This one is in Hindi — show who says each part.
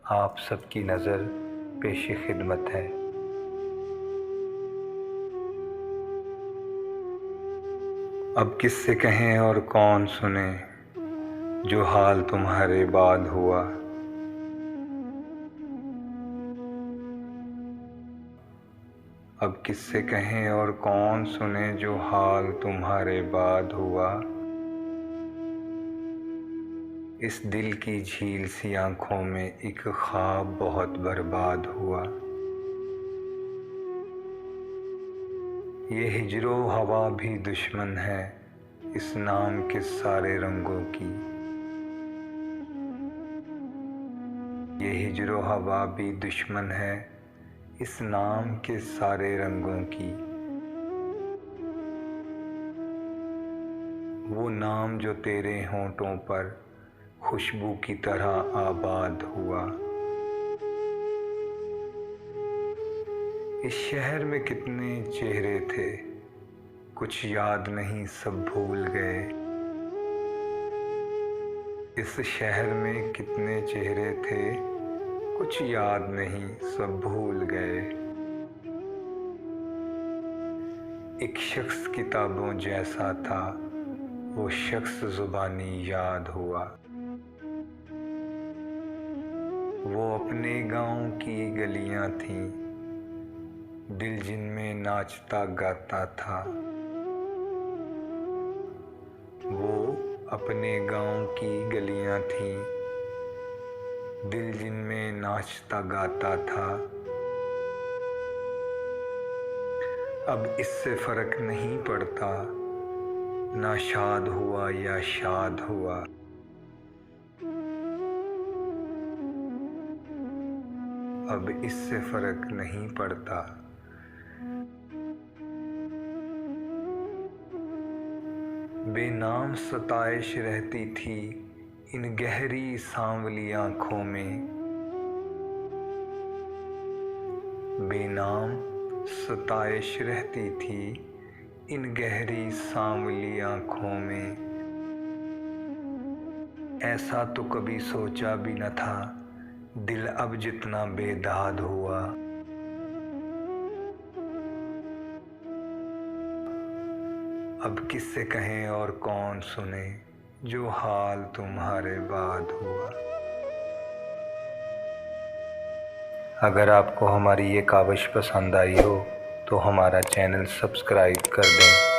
Speaker 1: आप सबकी नज़र पेश खिदमत है। अब किससे कहें और कौन सुने जो हाल तुम्हारे बाद हुआ। अब किससे कहें और कौन सुने जो हाल तुम्हारे बाद हुआ। इस दिल की झील सी आँखों में एक ख्वाब बहुत बर्बाद हुआ। ये हिजरो हवा भी दुश्मन है इस नाम के सारे रंगों की। ये हिजरो हवा भी दुश्मन है इस नाम के सारे रंगों की। वो नाम जो तेरे होंठों पर खुशबू की तरह आबाद हुआ। इस शहर में कितने चेहरे थे कुछ याद नहीं सब भूल गए। इस शहर में कितने चेहरे थे कुछ याद नहीं सब भूल गए। एक शख्स किताबों जैसा था वो शख्स जुबानी याद हुआ। वो अपने गांव की गलियां थीं दिल जिनमें नाचता गाता था। वो अपने गांव की गलियां थीं दिल जिनमें नाचता गाता था। अब इससे फर्क नहीं पड़ता ना शाद हुआ या शाद हुआ। अब इससे फर्क नहीं पड़ता। बेनाम सताइश रहती थी इन गहरी सांवली आँखों में। बेनाम सताइश रहती थी इन गहरी सांवली आँखों में। ऐसा तो कभी सोचा भी न था दिल अब जितना बेदाद हुआ। अब किससे कहें और कौन सुने जो हाल तुम्हारे बाद हुआ। अगर आपको हमारी ये काविश पसंद आई हो तो हमारा चैनल सब्सक्राइब कर दें।